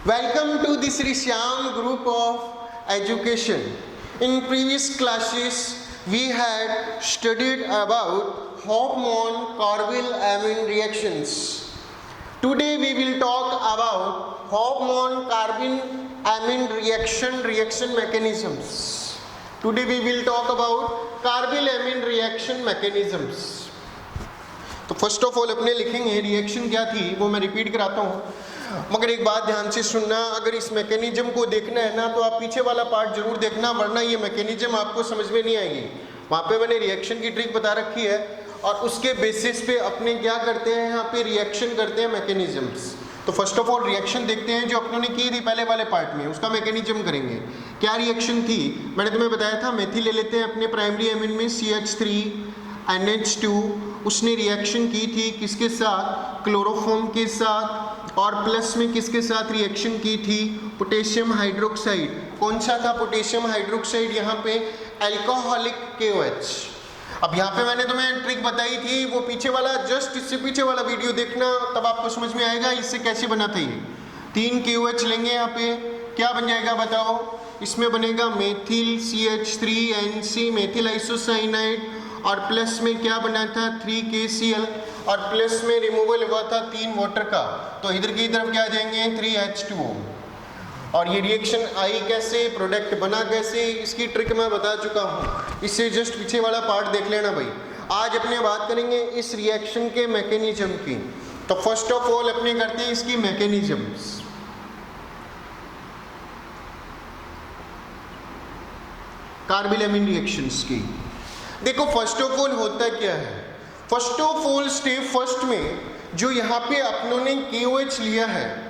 Welcome to the Sri Shyam group of education. In previous classes, we had studied about Hofmann-Karbil-Amine reactions. Today we will talk about Hofmann-Karbil-Amine reaction mechanisms. Today we will talk about Karbil-Amine reaction mechanisms. तो first of all अपने लिखेंगे reaction क्या थी, वो मैं repeat कराता हूँ, मगर एक बात ध्यान से सुनना, अगर इस मैकेनिज्म को देखना है ना तो आप पीछे वाला पार्ट जरूर देखना, वरना ये मैकेनिज्म आपको समझ में नहीं आएगी। वहाँ पे मैंने रिएक्शन की ट्रिक बता रखी है और उसके बेसिस पे अपने क्या करते हैं, यहाँ पे रिएक्शन करते हैं मैकेनिज्म्स। तो फर्स्ट ऑफ ऑल रिएक्शन देखते हैं जो अपनों ने की थी पहले वाले पार्ट में, उसका मैकेनिज्म करेंगे। क्या रिएक्शन थी मैंने तुम्हें बताया था, मेथिल ले लेते हैं अपने प्राइमरी एमिन में CH3NH2, उसने रिएक्शन की थी किसके साथ, क्लोरोफॉर्म के साथ, और प्लस में किसके साथ रिएक्शन की थी, पोटेशियम हाइड्रोक्साइड। कौन सा था पोटेशियम हाइड्रोक्साइड, यहाँ पे अल्कोहलिक KOH। अब यहाँ पे मैंने तुम्हें ट्रिक बताई थी, वो पीछे वाला, जस्ट इससे पीछे वाला वीडियो देखना, तब आपको समझ में आएगा इससे कैसे बना था। ये 3 KOH लेंगे, यहाँ पे क्या बन जाएगा बताओ, इसमें बनेगा मेथिल CH3NC मेथिल आइसोसाइनाइड, और प्लस में क्या बना था 3KCl, और प्लस में रिमूवल हुआ था 3 वाटर का, तो इधर की तरफ क्या आ जाएंगे 3H2O। और ये रिएक्शन आई कैसे, प्रोडक्ट बना कैसे, इसकी ट्रिक मैं बता चुका हूँ, इससे जस्ट पीछे वाला पार्ट देख लेना भाई। आज अपने बात करेंगे इस रिएक्शन के मैकेनिज्म की। तो फर्स्ट ऑफ ऑल अपने करते हैं इसकी मैकेनिज्म्स। कार्बिल-एमीन रिएक्शंस की देखो, फर्स्ट ऑफ ऑल होता क्या है, first of all step first में जो यहाँ पे अपनों ने KOH लिया है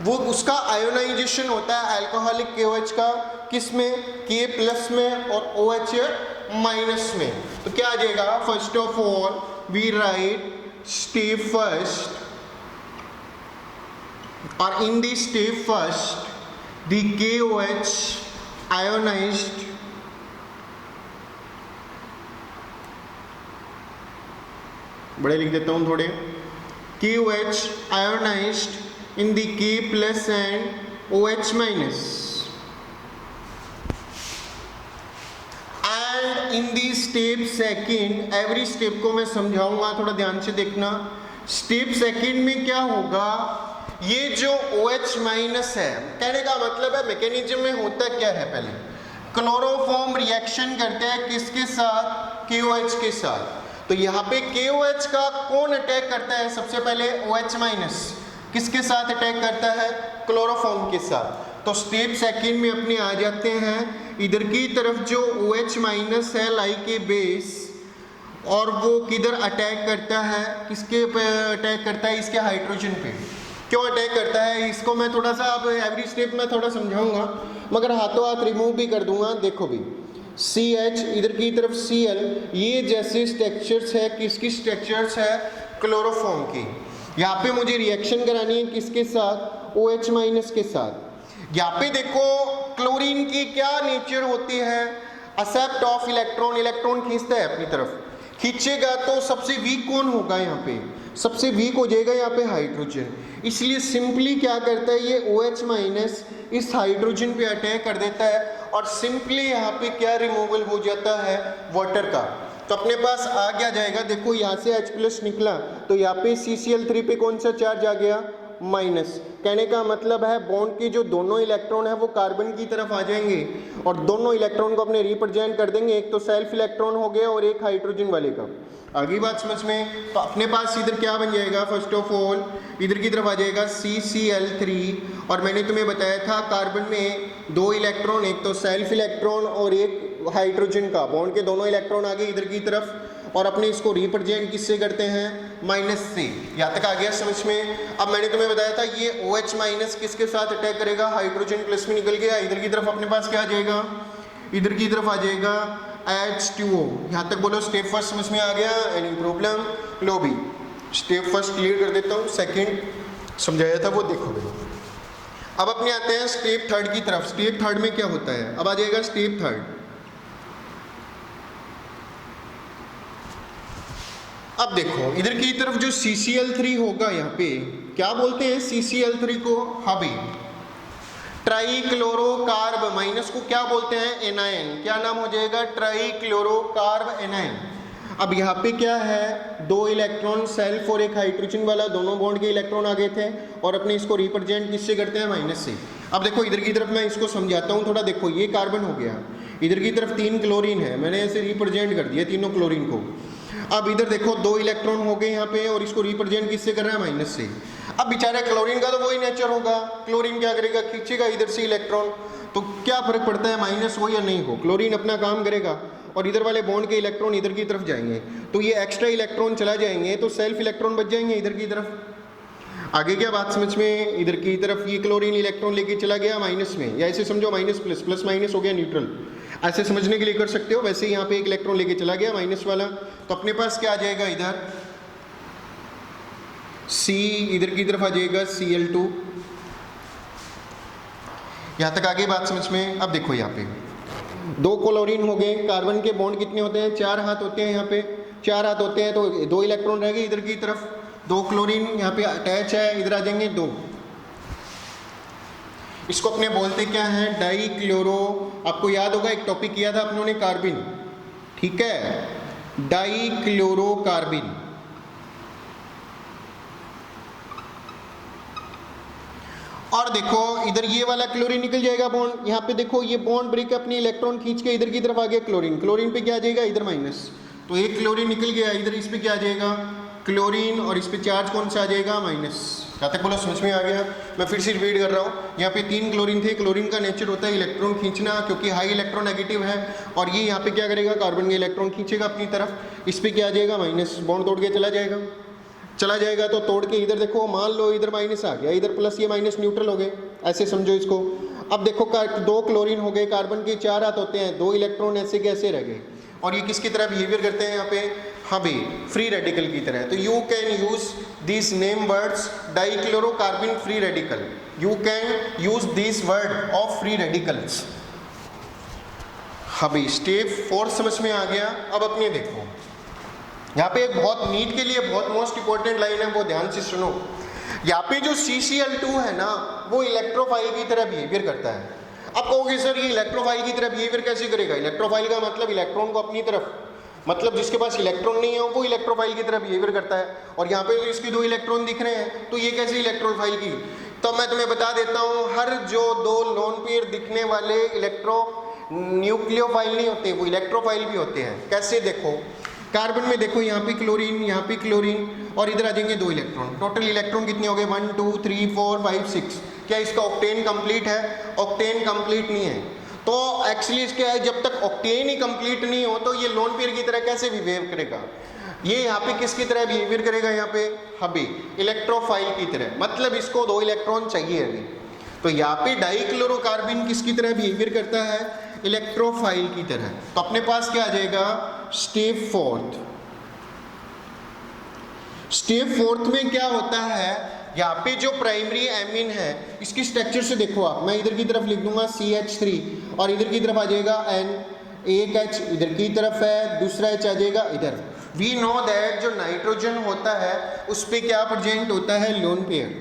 वो उसका आयोनाइजेशन होता है अल्कोहलिक KOH का, किस में, K+ में और OH माइनस में। तो क्या आ जाएगा, first of all we write step first, और in the step first the KOH ionized बड़े लिख देता हूँ थोड़े, KOH ionized in the K+ and OH-, and in the step second, every step को मैं समझाऊंगा, थोड़ा ध्यान से देखना। स्टेप सेकंड में क्या होगा, ये जो OH- है, कहने का मतलब है मैकेनिज्म में होता क्या है, पहले क्लोरोफॉर्म रिएक्शन करते हैं किसके साथ, KOH के साथ। तो यहाँ पे KOH का कौन अटैक करता है, सबसे पहले OH- किसके साथ अटैक करता है, क्लोरोफॉर्म के साथ। तो स्टेप सेकंड में अपने आ जाते हैं, इधर की तरफ जो OH- है लाई के बेस, और वो किधर अटैक करता है, किसके पे अटैक करता है, इसके हाइड्रोजन पे। क्यों अटैक करता है इसको मैं थोड़ा सा अब एवरी स्टेप में थोड़ा समझाऊंगा, मगर हाथों हाथ रिमूव भी कर दूंगा। देखो भी CH इधर की तरफ Cl, ये जैसे स्ट्रक्चर्स है, किसकी स्ट्रक्चर्स है, क्लोरोफॉर्म की। यहाँ पे मुझे रिएक्शन करानी है किसके साथ, OH- के साथ। यहाँ पे देखो क्लोरीन की क्या नेचर होती है, एक्सेप्ट ऑफ इलेक्ट्रॉन, इलेक्ट्रॉन खींचता है अपनी तरफ, खींचेगा तो सबसे वीक कौन होगा, यहाँ पे सबसे वीक हो जाएगा यहाँ पे हाइड्रोजन। इसलिए सिंपली क्या करता है ये OH- इस हाइड्रोजन पे अटैक कर देता है, और सिंपली यहाँ पे क्या रिमूवल हो जाता है, वाटर का। तो अपने पास आ क्या जाएगा, देखो यहाँ से H+ निकला, तो यहाँ पे CCl3 पे कौन सा चार्ज आ गया, माइनस। कहने का मतलब है बॉन्ड के जो दोनों इलेक्ट्रॉन है वो कार्बन की तरफ आ जाएंगे, और दोनों इलेक्ट्रॉन को अपने रिप्रेजेंट कर देंगे, एक तो सेल्फ इलेक्ट्रॉन हो गया और एक हाइड्रोजन वाले का। आगे बात समझ में। तो अपने पास इधर क्या बन जाएगा, फर्स्ट ऑफ ऑल इधर की तरफ आ जाएगा CCl3, और मैंने तुम्हें बताया था कार्बन में 2 इलेक्ट्रॉन, एक तो सेल्फ इलेक्ट्रॉन और एक हाइड्रोजन का, बॉन्ड के दोनों इलेक्ट्रॉन आ गए इधर की तरफ, और अपने इसको रिप्रेजेंट किससे करते हैं, माइनस से। यहाँ तक आ गया समझ में। अब मैंने तुम्हें बताया था ये OH- किसके साथ अटैक करेगा, हाइड्रोजन प्लस में निकल गया, इधर की तरफ अपने पास क्या आ जाएगा, इधर की तरफ आ जाएगा H2O। यहाँ तक बोलो स्टेप फर्स्ट समझ में आ गया, एनी प्रॉब्लम। लो भी स्टेप फर्स्ट क्लियर कर देता हूँ, सेकंड समझाया था वो देखो भाई। अब अपने आते हैं स्टेप थर्ड की तरफ। स्टेप थर्ड में क्या होता है, अब आ जाएगा स्टेप थर्ड। अब देखो इधर की तरफ जो CCl3 होगा, यहाँ पे क्या बोलते हैं CCl3 को, हबी। ट्राईक्लोरोकार्ब, माइनस को क्या बोलते हैं, एनायन, क्या नाम हो जाएगा, ट्राईक्लोरोकार्ब एनायन। अब यहाँ पे क्या है, दो इलेक्ट्रॉन सेल्फ और एक हाइड्रोजन वाला, दोनों बॉन्ड के इलेक्ट्रॉन आगे थे और अपने इसको रिप्रेजेंट किससे करते हैं, माइनस से। अब देखो इधर की तरफ मैं इसको समझाता हूँ थोड़ा, देखो ये कार्बन हो गया, इधर की तरफ 3 क्लोरीन है, मैंने ऐसे रिप्रेजेंट कर दिया तीनों क्लोरीन को। अब इधर देखो 2 इलेक्ट्रॉन हो गए यहाँ पे और इसको रिप्रेजेंट किससे कर रहा है, माइनस से। अब बेचारा क्लोरीन का तो वही नेचर होगा, क्लोरीन क्या करेगा, खींचेगा इधर से इलेक्ट्रॉन, तो क्या फर्क पड़ता है माइनस हो या नहीं हो, क्लोरीन अपना काम करेगा और इधर वाले बॉन्ड के इलेक्ट्रॉन इधर की तरफ जाएंगे, तो ये एक्स्ट्रा इलेक्ट्रॉन चला जाएंगे तो सेल्फ इलेक्ट्रॉन बच जाएंगे इधर की तरफ। आगे क्या बात समझ में, इधर की तरफ ये क्लोरीन इलेक्ट्रॉन लेके चला गया माइनस में, या ऐसे समझो माइनस प्लस, प्लस माइनस हो गया न्यूट्रल, ऐसे समझने के लिए कर सकते हो। वैसे यहाँ पे एक इलेक्ट्रॉन लेके चला गया माइनस वाला, तो अपने पास क्या आ जाएगा, इधर C, इधर की तरफ आ जाएगा Cl2। यहाँ तक आगे बात समझ में। अब देखो यहाँ पे 2 क्लोरीन हो गए, कार्बन के बॉन्ड कितने होते हैं, 4 हाथ होते हैं, यहाँ पे 4 हाथ होते हैं, तो 2 इलेक्ट्रॉन रह गए इधर की तरफ, 2 क्लोरीन यहाँ पे अटैच है, इधर आ जाएंगे 2। इसको अपने बोलते क्या है, डाई क्लोरो, आपको याद होगा एक टॉपिक किया था अपनों ने, कार्बिन, ठीक है, डाई क्लोरोकार्बिन। और देखो इधर ये वाला क्लोरीन निकल जाएगा बॉन्ड, यहाँ पे देखो ये बॉन्ड ब्रेक अपनी इलेक्ट्रॉन खींच के इधर की तरफ आ गया क्लोरीन, क्लोरीन पे क्या आ जाएगा, इधर माइनस, तो एक क्लोरीन निकल गया इधर, इस पे क्या आ जाएगा क्लोरीन, और इस पे चार्ज कौन सा आ जाएगा, माइनस। यहाँ तक बोलो समझ में आ गया। मैं फिर से रिपीट कर रहा हूँ, यहाँ पे 3 क्लोरीन थे, क्लोरीन का नेचर होता है इलेक्ट्रॉन खींचना, क्योंकि हाई इलेक्ट्रोनेगेटिव है, और ये यहाँ पे क्या करेगा, कार्बन के इलेक्ट्रॉन खींचेगा अपनी तरफ, इस पे क्या आ जाएगा, माइनस, बॉन्ड तोड़ के चला जाएगा, तो तोड़ के इधर देखो, मान लो इधर माइनस आ गया, इधर प्लस, ये माइनस न्यूट्रल हो गए, ऐसे समझो इसको। अब देखो 2 क्लोरीन हो गए, कार्बन के 4 हाथ होते हैं, 2 इलेक्ट्रॉन ऐसे कैसे रह गए, और ये किसकी तरह बिहेवियर करते हैं यहाँ पे, हाँ भाई फ्री रेडिकल की तरह। तो you can use this name words dichlorocarbene free radical, you can use this word of free radicals. हाँ भाई स्टेप 4 समझ में आ गया। अब अपने देखो यहाँ पे एक बहुत नीट के लिए बहुत मोस्ट इंपॉर्टेंट लाइन है, वो ध्यान से सुनो। यहाँ पे जो CCl2 है ना, वो इलेक्ट्रोफाइल की तरह बिहेवियर करता है। अब कहोगे सर ये इलेक्ट्रोफाइल की तरह बिहेवियर कैसे करेगा, इलेक्ट्रोफाइल का मतलब इलेक्ट्रॉन को अपनी तरफ, मतलब जिसके पास इलेक्ट्रॉन नहीं है वो इलेक्ट्रोफाइल की तरह बिहेवियर करता है, और यहाँ पे तो इसके 2 इलेक्ट्रॉन दिख रहे हैं, तो ये कैसे इलेक्ट्रोफाइल की। तो मैं तुम्हें बता देता हूँ, हर जो 2 लोन पेयर दिखने वाले न्यूक्लियोफाइल नहीं होते, वो इलेक्ट्रोफाइल भी होते हैं। कैसे, देखो कार्बन में देखो, यहाँ पे क्लोरीन, यहाँ पे क्लोरीन, और इधर आ जाएंगे 2 इलेक्ट्रॉन, टोटल इलेक्ट्रॉन कितने हो गए, 1 2 3 4 5 6। क्या इसका ऑक्टेन कंप्लीट है, ऑक्टेन कंप्लीट नहीं है। तो एक्चुअली इसके जब तक ऑक्टेन ही कंप्लीट नहीं हो तो ये लोन पेयर की तरह कैसे बिहेव करेगा, ये यहाँ पे किसकी तरह बिहेवियर करेगा, यहाँ पे हबी इलेक्ट्रोफाइल की तरह, मतलब इसको 2 इलेक्ट्रॉन चाहिए अभी। तो यहाँ पे डाइक्लोरोकार्बिन किसकी तरह बिहेवियर करता है, इलेक्ट्रोफाइल की तरह। तो अपने पास क्या आ जाएगा, स्टेप 4। स्टेप 4 में क्या होता है, यहाँ पे जो प्राइमरी एमिन है इसकी स्ट्रक्चर से देखो आप, मैं इधर की तरफ लिख दूंगा CH3 और इधर की तरफ आ जाएगा N, एक H इधर की तरफ है, दूसरा H आ जाएगा इधर। वी नो दैट जो नाइट्रोजन होता है उस पर क्या प्रेजेंट होता है, लोन पेयर,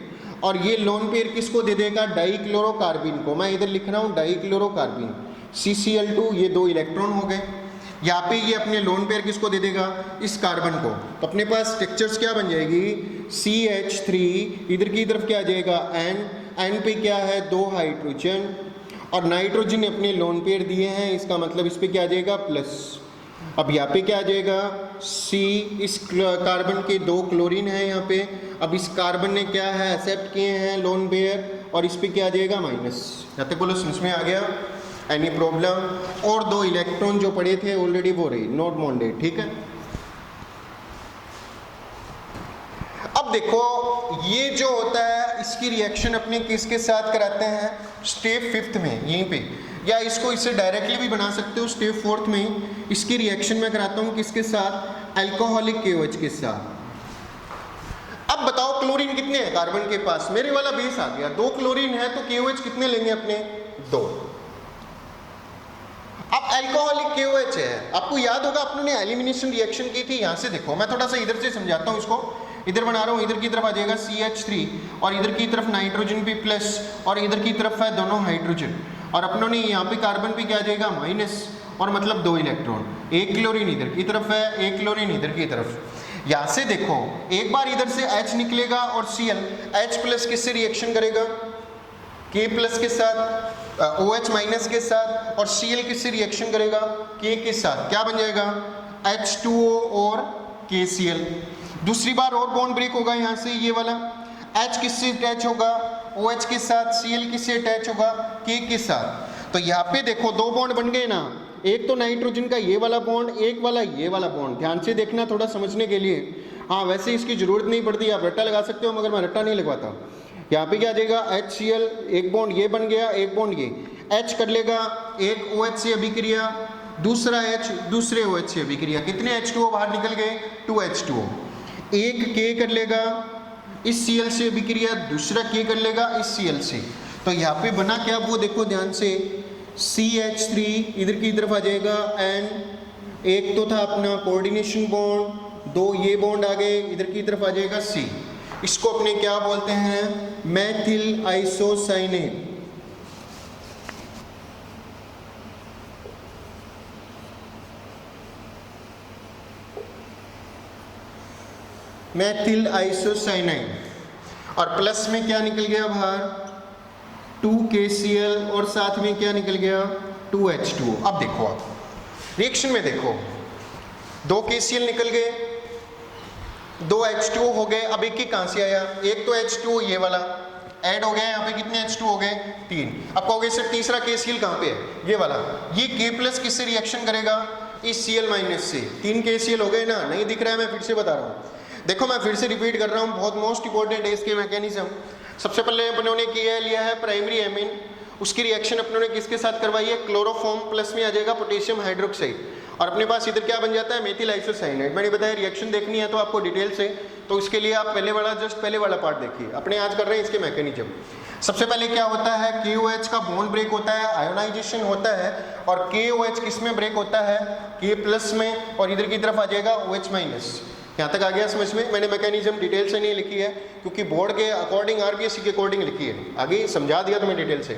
और ये लोन पेयर किसको दे देगा, डाइक्लोरोकार्बिन को। मैं इधर लिख रहा हूँ डाइक्लोरोकार्बिन, CCl2, ये 2 इलेक्ट्रॉन हो गए। यहाँ पे ये अपने लोन पेयर किसको दे देगा, इस कार्बन को। तो अपने पास स्ट्रक्चर्स क्या बन जाएगी, CH3, इधर की तरफ क्या आ जाएगा N, N पे क्या है 2 हाइड्रोजन, और नाइट्रोजन ने अपने लोन पेयर दिए हैं, इसका मतलब इस पे क्या आ जाएगा प्लस। अब यहाँ पे क्या आ जाएगा C, इस कार्बन के 2 क्लोरीन है यहाँ पे, अब इस कार्बन ने क्या है एक्सेप्ट किए हैं लोन पेयर, और इस पे क्या आ जाएगा माइनस। यहाँ तक बोलो समझ में आ गया, एनी प्रॉब्लम। और 2 इलेक्ट्रॉन जो पड़े थे ऑलरेडी वो रही, नॉट बॉन्डेड, ठीक है। अब देखो ये जो होता है इसकी रिएक्शन अपने किसके साथ कराते हैं, स्टेप 5 में यहीं पे, या इसको इससे डायरेक्टली भी बना सकते हो। स्टेप 4 में इसकी रिएक्शन में कराता हूँ किसके साथ, अल्कोहलिक KOH के साथ। अब बताओ क्लोरीन कितने हैं कार्बन के पास, मेरे वाला बेस आ गया, 2 क्लोरीन है तो KOH कितने लेंगे अपने, 2। अब अल्कोहलिक KOH है, आपको याद होगा अपने एलिमिनेशन रिएक्शन की थी, यहां से देखो मैं थोड़ा सा इधर से समझाता हूं इसको। इधर बना रहा हूँ, इधर की तरफ आ जाएगा CH3 और इधर की तरफ नाइट्रोजन भी प्लस और इधर की तरफ है दोनों हाइड्रोजन और अपनों ने यहाँ पे कार्बन भी क्या आ जाएगा माइनस और मतलब 2 इलेक्ट्रॉन, एक क्लोरीन इधर की तरफ है, एक क्लोरीन इधर की तरफ। यहाँ से देखो एक बार इधर से H निकलेगा और Cl, H प्लस किससे रिएक्शन करेगा, K प्लस के साथ, OH माइनस के साथ और Cl किससे रिएक्शन करेगा, K के साथ, क्या बन जाएगा H2O और KCl। दूसरी बार और बॉन्ड ब्रेक होगा यहाँ से, ये वाला H किससे अटैच होगा, OH के साथ, Cl किससे अटैच होगा, K के साथ। तो यहाँ पे देखो 2 बॉन्ड बन गए ना, एक तो नाइट्रोजन का ये वाला बॉन्ड, एक वाला ये वाला बॉन्ड, ध्यान से देखना थोड़ा समझने के लिए। हाँ वैसे इसकी जरूरत नहीं पड़ती, आप रट्टा लगा सकते हो मगर मैं रट्टा नहीं लगवाता। यहाँ पे क्या आ जाएगा HCl, एक बॉन्ड ये बन गया, एक बॉन्ड ये, H कर लेगा एक OH से अभिक्रिया, दूसरा H दूसरे OH से अभिक्रिया, कितने H2O बाहर निकल गए, 2H2O। एक K कर लेगा इस Cl से अभिक्रिया, दूसरा K कर लेगा इस Cl से। तो यहाँ पे बना क्या वो देखो ध्यान से, CH3 इधर की तरफ आ जाएगा N, एक तो था अपना कोऑर्डिनेशन बॉन्ड, 2 ये बॉन्ड आ गए, इधर की तरफ आ जाएगा C। इसको अपने क्या बोलते हैं, मेथिल आइसोसाइनेट। मेथिल आइसोसाइनाइड और प्लस में क्या निकल गया बाहर 2KCl और साथ में क्या निकल गया 2H2O। अब देखो आप रिएक्शन में देखो 2KCl निकल गए, 2H2O हो गए, अब एक ही कहां से आया, एक तो H2O ये वाला ऐड हो गया, यहाँ पे कितने H2O हो गए 3। अब कहोगे सर तीसरा KCl कहाँ पे है, ये वाला, ये K प्लस किससे रिएक्शन करेगा, इस Cl माइनस से। 3 KCl हो गए ना, नहीं दिख रहा है, मैं फिर से बता रहा हूँ। देखो मैं फिर से रिपीट कर रहा हूँ, बहुत मोस्ट इंपॉर्टेंट है इसके मैकेनिज्म। सबसे पहले अपनों ने किया लिया है प्राइमरी एमीन, उसकी रिएक्शन अपनों ने किसके साथ करवाई है, क्लोरोफॉर्म, प्लस में आ जाएगा पोटेशियम हाइड्रोक्साइड और अपने पास इधर क्या बन जाता है मेथिल आइसोसाइनाइड। मैंने बताया रिएक्शन देखनी है तो आपको डिटेल से, तो इसके लिए आप पहले वाला पार्ट देखिए, अपने आज कर रहे हैं इसके मैकेनिज्म। सबसे पहले क्या होता है, KOH का बॉन्ड ब्रेक होता है, आयोनाइजेशन होता है और KOH किस में ब्रेक होता है, K प्लस में और इधर की तरफ आ जाएगा OH माइनस। यहाँ तक आ गया समझ में, मैंने मैकेनिज्म डिटेल से नहीं लिखी है क्योंकि बोर्ड के अकॉर्डिंग RBSc के अकॉर्डिंग लिखी है, आगे समझा दिया तुम्हें डिटेल से।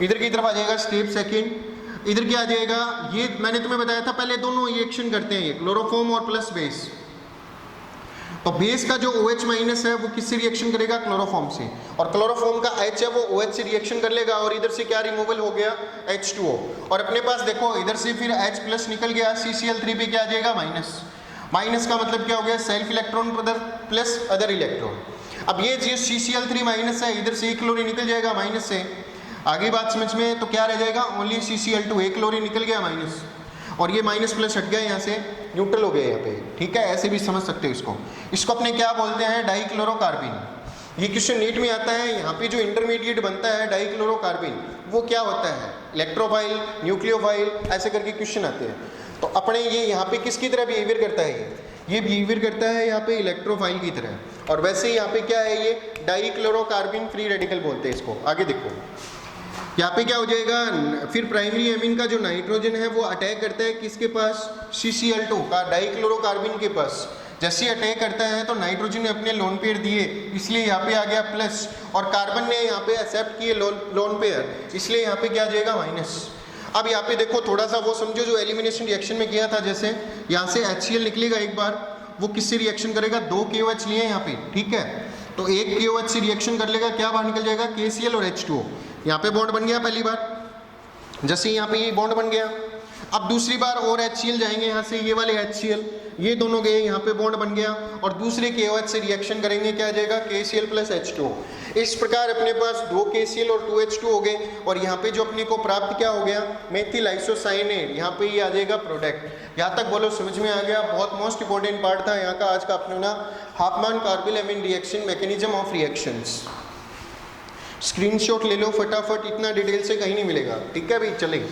इधर की तरफ आ जाएगा स्टेप सेकंड, इधर क्या आ जाएगा, ये मैंने तुम्हें बताया था पहले दोनों रिएक्शन करते हैं, ये क्लोरोफॉर्म और प्लस बेस। तो बेस का जो OH माइनस है वो किससे रिएक्शन करेगा, क्लोरोफॉर्म से, और क्लोरोफॉर्म का H है वो OH से रिएक्शन कर लेगा और इधर से क्या रिमूवल हो गया H2O और अपने पास देखो इधर से फिर H प्लस निकल गया, CCl3 पे क्या आ जाएगा माइनस। माइनस का मतलब क्या हो गया, self electron plus other electron. अब ये जो CCl3 माइनस है इधर से एक क्लोरीन निकल जाएगा माइनस से, आगे बात समझ में, तो क्या रह जाएगा ओनली CCl2, एक क्लोरीन निकल गया माइनस और ये माइनस प्लस हट गया, यहाँ से न्यूट्रल हो गया यहाँ पे, ठीक है, ऐसे भी समझ सकते हो इसको। इसको अपने क्या बोलते हैं, डाइक्लोरोकार्बिन। ये क्वेश्चन नीट में आता है, यहाँ पे जो इंटरमीडिएट बनता है डाइक्लोरोकार्बिन वो क्या होता है, इलेक्ट्रोफाइल, न्यूक्लियोफाइल, ऐसे करके क्वेश्चन आते हैं। तो अपने ये यहाँ पे किसकी तरह बिहेवियर करता है, ये बिहेवियर करता है यहाँ पे इलेक्ट्रोफाइल की तरह, और वैसे ही यहाँ पे क्या है, ये डाइक्लोरोकार्बिन फ्री रेडिकल बोलते हैं इसको। आगे देखो यहाँ पे क्या हो जाएगा, फिर प्राइमरी एमीन का जो नाइट्रोजन है वो अटैक करता है किसके पास, CCl2 का डाइक्लोरोकार्बिन के पास। जैसे अटैक करता है तो नाइट्रोजन ने अपने लोन पेयर दिए, इसलिए यहाँ पे आ गया प्लस, और कार्बन ने यहाँ पे एक्सेप्ट किए लोन पेयर, इसलिए यहाँ पे क्या आ जाएगा माइनस। अब यहाँ पे देखो थोड़ा सा वो समझो जो एलिमिनेशन रिएक्शन में किया था, जैसे यहाँ से HCl निकलेगा एक बार, वो किससे रिएक्शन करेगा, 2 KOH लिए यहाँ पे, ठीक है, तो एक KOH से रिएक्शन कर लेगा, क्या बाहर निकल जाएगा KCl और H2O। यहाँ पे बॉन्ड बन गया पहली बार, जैसे यहाँ पे ये बॉन्ड बन गया। अब दूसरी बार और HCl जाएंगे यहाँ से, ये वाले HCl, ये दोनों गए, यहाँ पे बॉन्ड बन गया और दूसरे KOH से रिएक्शन करेंगे, क्या आ जाएगा KCl प्लस H2O। इस प्रकार अपने पास 2 KCl और 2 H2O हो गए और यहाँ पे जो अपने को प्राप्त क्या हो गया, मेथिल आइसोसाइनेट, यहाँ पे ये आ जाएगा प्रोडक्ट। यहाँ तक बोलो समझ में आ गया, बहुत मोस्ट इंपॉर्टेंट पार्ट था यहाँ का आज का अपना Hopman carbyl reaction, mechanism of reactions. Screenshot ले लो फटाफट, इतना डिटेल से कहीं नहीं मिलेगा, ठीक है भाई, चलेगा।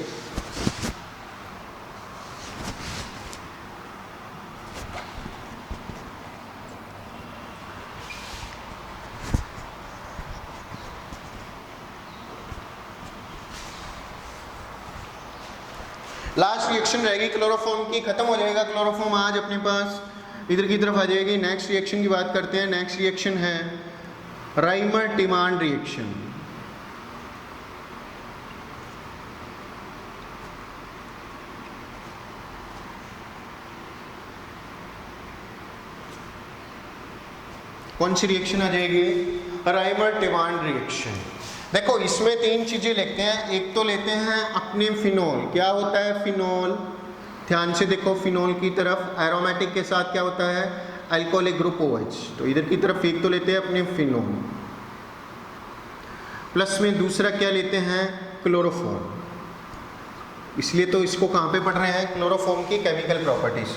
लास्ट रिएक्शन रहेगी क्लोरोफॉर्म की, खत्म हो जाएगा क्लोरोफॉर्म आज अपने पास। इधर की तरफ आ जाएगी। नेक्स्ट रिएक्शन की बात करते हैं। नेक्स्ट रिएक्शन है राइमर-टिमान रिएक्शन। कौन सी रिएक्शन आ जाएगी? राइमर-टिमान रिएक्शन। देखो इसमें तीन चीजें लेते हैं। एक तो लेते हैं अपने फिनोल। क्या होता है फिनोल? ध्यान से देखो फिनोल की तरफ। एरोमेटिक के साथ क्या होता है? Alcoholic group OH। तो इधर की तरफ एक तो लेते हैं अपने फिनोल, प्लस में दूसरा क्या लेते हैं? क्लोरोफॉर्म। इसलिए तो इसको कहाँ पे पढ़ रहे हैं? क्लोरोफॉर्म की केमिकल प्रॉपर्टीज।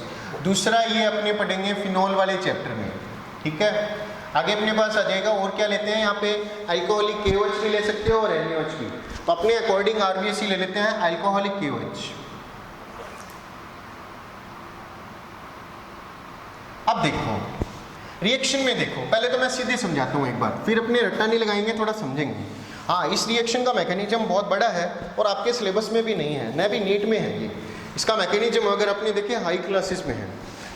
दूसरा ये अपने पढ़ेंगे फिनोल वाले चैप्टर में, ठीक है। आगे अपने पास आ जाएगा और क्या लेते हैं यहाँ पे? अल्कोहलिक KOH भी ले सकते हो और NaOH भी। तो अपने अकॉर्डिंग RBC ले लेते हैं अल्कोहलिक KOH। अब देखो रिएक्शन में देखो, पहले तो मैं सीधे समझाता हूँ एक बार, फिर अपने रट्टा नहीं लगाएंगे, थोड़ा समझेंगे। हाँ, इस रिएक्शन का मैकेनिज्म बहुत बड़ा है और आपके सिलेबस में भी नहीं है, न भी नीट में है। ये इसका मैकेनिज्म अगर आपने देखे हाई क्लासेस में है,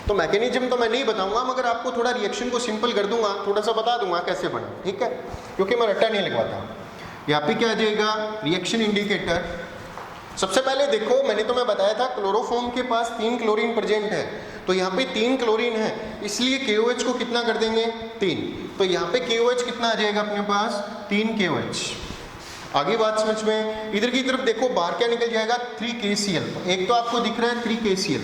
तो मैकेनिज्म तो मैं नहीं बताऊंगा, मगर आपको थोड़ा रिएक्शन को सिंपल कर दूंगा, थोड़ा सा बता दूंगा कैसे बना, ठीक है, क्योंकि मैं रट्टा नहीं लगवाता। यहाँ पे क्या आ जाएगा? Reaction indicator. सबसे पहले देखो, मैंने तुम्हें बताया था क्लोरोफॉर्म के पास 3 क्लोरीन प्रेजेंट है, तो यहाँ पे 3 क्लोरीन है, इसलिए KOH को कितना कर देंगे? 3। तो यहाँ पे KOH कितना आ जाएगा अपने पास? 3 KOH। आगे बात समझ में। इधर की तरफ देखो बाहर क्या निकल जाएगा? 3 KCl। एक तो आपको दिख रहा है 3 KCl,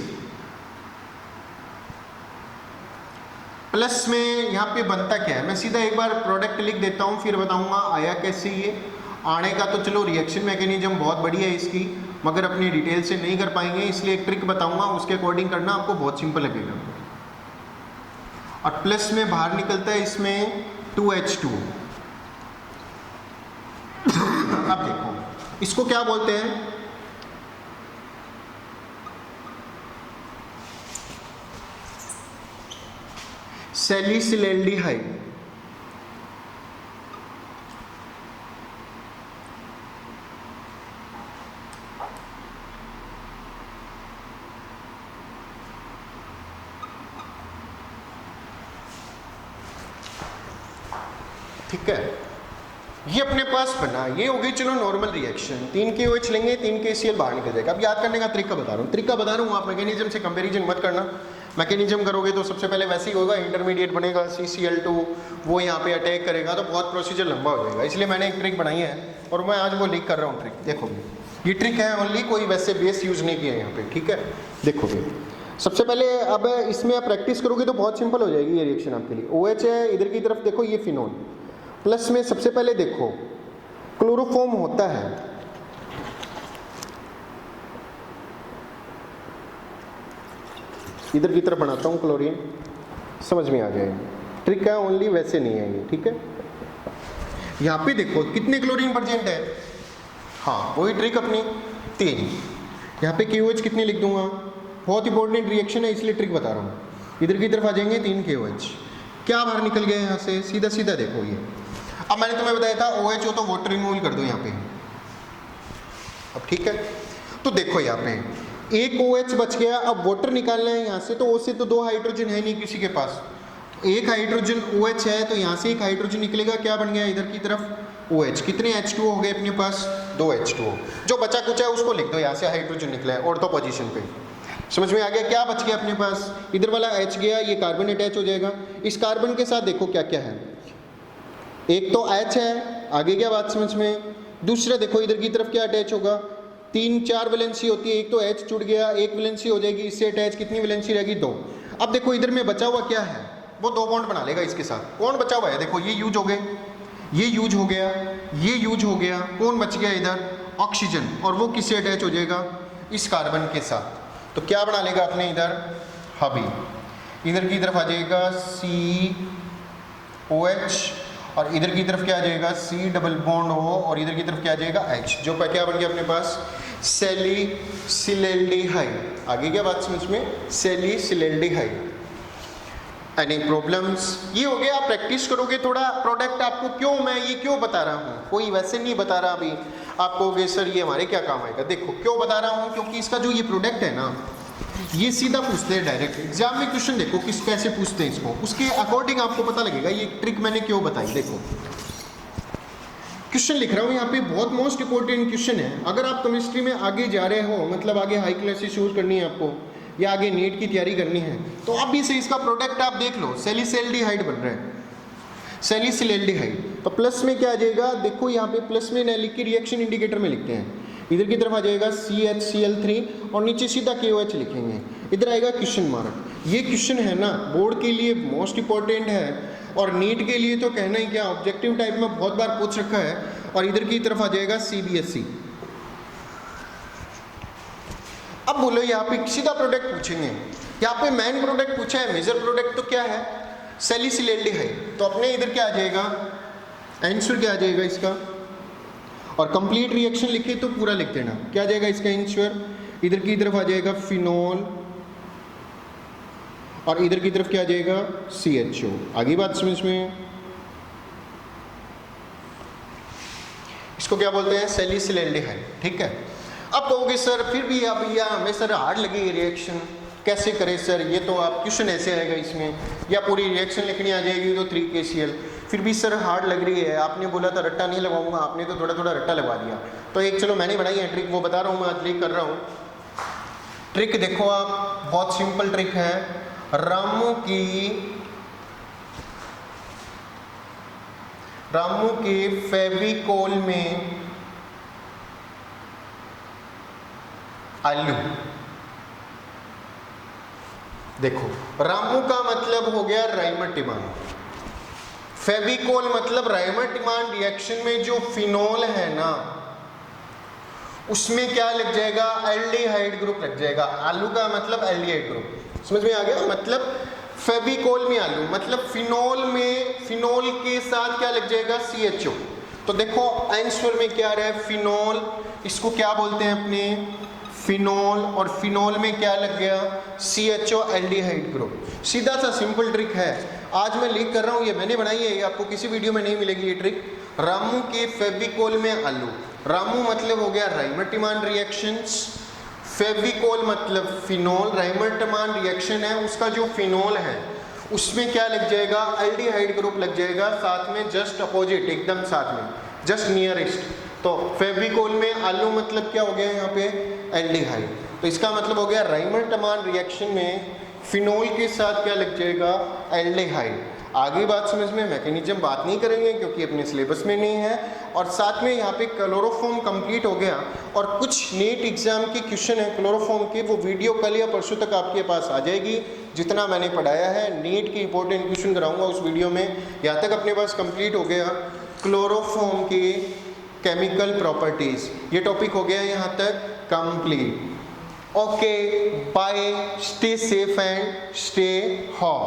प्लस में यहाँ पे बनता क्या है? मैं सीधा एक बार प्रोडक्ट लिख देता हूँ, फिर बताऊंगा आया कैसे। ये आने का तो चलो रिएक्शन मैकेनिज्म बहुत बढ़िया है इसकी, मगर अपनी डिटेल से नहीं कर पाएंगे, इसलिए एक ट्रिक बताऊंगा, उसके अकॉर्डिंग करना, आपको बहुत सिंपल लगेगा। और प्लस में बाहर निकलता है इसमें 2H2। अब देखो इसको क्या बोलते हैं? सैलिसिलैल्डिहाइड। ठीक है, ये अपने पास बना। ये हो गई चलो नॉर्मल रिएक्शन। 3 KOH लेंगे, 3 KCl बाहर निकल जाएगा। अब याद करने का तरीका बता रहा हूँ, आप मैकेनिज्म से कंपैरिजन मत करना। मैकेनिज्म करोगे तो सबसे पहले वैसे ही होगा, इंटरमीडिएट बनेगा CCl2, वो यहाँ पे अटैक करेगा, तो बहुत प्रोसीजर लंबा हो जाएगा। इसलिए मैंने एक ट्रिक बनाई है और मैं आज वो लीक कर रहा हूँ ट्रिक। देखो ये ट्रिक है ओनली, कोई वैसे बेस यूज़ नहीं किया यहाँ पे, ठीक है। देखो सबसे पहले अब इसमें आप प्रैक्टिस करोगे तो बहुत सिंपल हो जाएगी ये रिएक्शन आपके लिए। OH है, इधर की तरफ देखो ये फिनोल, प्लस में सबसे पहले देखो क्लोरोफॉर्म होता है, इधर की तरफ बनाता हूँ क्लोरीन, समझ में आ जाएगी। ट्रिक है ओनली, वैसे नहीं है ये, ठीक है। यहाँ पे देखो कितने क्लोरीन प्रेजेंट है? हाँ वही ट्रिक अपनी 3। यहाँ पे KOH कितने लिख दूंगा? बहुत इंपॉर्टेंट रिएक्शन है इसलिए ट्रिक बता रहा हूँ। इधर की तरफ आ जाएंगे 3 KOH। क्या बाहर निकल गया यहाँ से? सीधा सीधा देखो ये। अब मैंने तुम्हें बताया था OH हो तो वाटर रिमूवल कर दो यहाँ पे। अब ठीक है, तो देखो यहाँ पे एक OH बच गया। अब वाटर निकालना है यहाँ से, तो O से तो 2 हाइड्रोजन है नहीं किसी के पास, एक हाइड्रोजन OH है, तो यहाँ से एक हाइड्रोजन निकलेगा। क्या बन गया इधर की तरफ? OH। कितने H2O हो गए अपने पास? 2 H2O। जो बचा कुछ है उसको लिख दो, यहाँ से हाइड्रोजन निकला है ऑर्थो पोजीशन पे। समझ में आ गया? क्या बच गया अपने पास? इधर वाला H गया, ये कार्बन अटैच हो जाएगा। इस कार्बन के साथ देखो क्या क्या है, एक तो H है, आगे क्या बात समझ में। दूसरा देखो इधर की तरफ क्या अटैच होगा, 3-4 वैलेंसी होती है, एक तो H जुड़ गया, एक वैलेंसी हो जाएगी इससे अटैच, कितनी वैलेंसी रहेगी? 2। अब देखो इधर में बचा हुआ क्या है, वो 2 बॉन्ड बना लेगा इसके साथ। कौन बचा हुआ है? देखो ये यूज हो गए, ये यूज हो गया, ये यूज हो गया। कौन बच गया इधर? ऑक्सीजन। और वो किससे अटैच हो जाएगा? इस कार्बन के साथ। तो क्या बना लेगा अपने इधर? हबी। इधर की तरफ आ जाएगा COH और इधर की तरफ क्या आ जाएगा? C डबल बॉन्ड O और इधर की तरफ क्या आ जाएगा? H। जो क्या बन गया अपने पास? सैलिसिलैल्डिहाइड। आगे क्या बात समझ में? सैलिसिलैल्डिहाइड। Any problems? ये हो गया। आप प्रैक्टिस करोगे थोड़ा। प्रोडक्ट आपको क्यों, मैं ये क्यों बता रहा हूँ, कोई वैसे नहीं बता रहा अभी। आप कहोगे सर ये हमारे क्या काम आएगा। देखो क्यों बता रहा हूँ, क्योंकि इसका जो ये प्रोडक्ट है ना, ये सीधा पूछते हैं डायरेक्ट। एग्जाम में क्वेश्चन देखो किस कैसे पूछते हैं इसको, उसके अकॉर्डिंग आपको पता लगेगा ये ट्रिक मैंने क्यों बताई। देखो क्वेश्चन लिख रहा हूँ यहाँ पे, बहुत मोस्ट इंपॉर्टेंट क्वेश्चन है। अगर आप केमिस्ट्री में आगे जा रहे हो, मतलब आगे हाई क्लासेस चूज करनी है आपको या आगे नीट की तैयारी करनी है, तो आप भी से इसका प्रोडक्ट आप देख लो, सैलिसिल्डिहाइड बन रहा है, सैलिसिल्डिहाइड। तो प्लस में क्या आ जाएगा, देखो यहाँ पे प्लस में न लिख के रिएक्शन इंडिकेटर में लिखते हैं, इधर की तरफ आ जाएगा CHCl3 और नीचे सीधा KOH लिखेंगे, इधर आएगा क्वेश्चन मार्क। ये क्वेश्चन है ना बोर्ड के लिए मोस्ट इंपॉर्टेंट है, और नीट के लिए तो कहना ही क्या, ऑब्जेक्टिव टाइप में बहुत बार पूछ रखा है। और इधर की तरफ आ जाएगा CBSE। अब बोलो यहाँ पे सीधा प्रोडक्ट पूछेंगे, यहाँ पे मेन प्रोडक्ट पूछा है, मेजर प्रोडक्ट तो क्या है, सैलिसिल्डिहाइड। तो अपने इधर क्या आ जाएगा, आंसर क्या आ जाएगा इसका, और कंप्लीट रिएक्शन लिखे तो पूरा लिख देना, क्या आ जाएगा इसका आंसर। इधर की तरफ आ जाएगा फिनॉल और इधर की तरफ क्या आ जाएगा CHO। आगे बात समझ में, इसको क्या बोलते हैं, सैलिसिल्डिहाइड। ठीक है। अब कहोगे सर फिर भी अब या हमें सर हार्ड लगी रिएक्शन, कैसे करें सर, ये तो आप क्वेश्चन ऐसे आएगा इसमें, या पूरी रिएक्शन लिखनी आ जाएगी तो 3KCl, फिर भी सर हार्ड लग रही है, आपने बोला था रट्टा नहीं लगाऊंगा, आपने तो थोड़ा थोड़ा रट्टा लगवा दिया। तो एक चलो मैंने बनाई है ट्रिक, वो बता रहा हूँ मैं, आज कर रहा हूँ ट्रिक। देखो आप, बहुत सिंपल ट्रिक है। रामू की फेविकोल में आलू। देखो रामू का मतलब हो गया राइमटिमान, फेविकोल मतलब राइमटिमान रिएक्शन में जो फिनोल है ना उसमें क्या लग जाएगा, एल्डिहाइड ग्रुप लग जाएगा। आलू का मतलब एल्डिहाइड ग्रुप, समझ में आ गया। मतलब फेविकोल में आलू मतलब फिनोल में, फिनोल के साथ क्या लग जाएगा CHO। तो देखो आंसर में क्या रहा है, फिनोल, इसको क्या बोलते हैं अपने फिनोल, और फिनोल में क्या लग गया CHO एल्डिहाइड ग्रुप। सीधा सा सिंपल ट्रिक है, आज मैं लीक कर रहा हूँ, ये मैंने बनाई है, ये आपको किसी वीडियो में नहीं मिलेगी ये ट्रिक। रामू के फेविकोल में आलू, रामू मतलब हो गया राइमटिमान रिएक्शंस, फेविकोल मतलब फिनोल, राइमटिमान रिएक्शन है उसका जो फिनोल है उसमें क्या लग जाएगा, एल्डिहाइड ग्रुप लग जाएगा, साथ में जस्ट अपोजिट, एकदम साथ में, जस्ट नियरेस्ट। तो फेविकोल में आलू मतलब क्या हो गया यहाँ पे, एल्डिहाइड। तो इसका मतलब हो गया राइमटिमान रिएक्शन में फिनोल के साथ क्या लग जाएगा, एल्डिहाइड। आगे बात समझ में, मैकेनिज्म बात नहीं करेंगे क्योंकि अपने सिलेबस में नहीं है। और साथ में यहाँ पे क्लोरोफॉर्म कंप्लीट हो गया, और कुछ नीट एग्जाम के क्वेश्चन है क्लोरोफॉर्म के, वो वीडियो कल या परसों तक आपके पास आ जाएगी। जितना मैंने पढ़ाया है नीट के इंपॉर्टेंट क्वेश्चन कराऊंगा उस वीडियो में। यहाँ तक अपने पास कंप्लीट हो गया क्लोरोफॉर्म की केमिकल प्रॉपर्टीज, ये टॉपिक हो गया यहाँ तक complete. Okay bye, stay safe and stay home.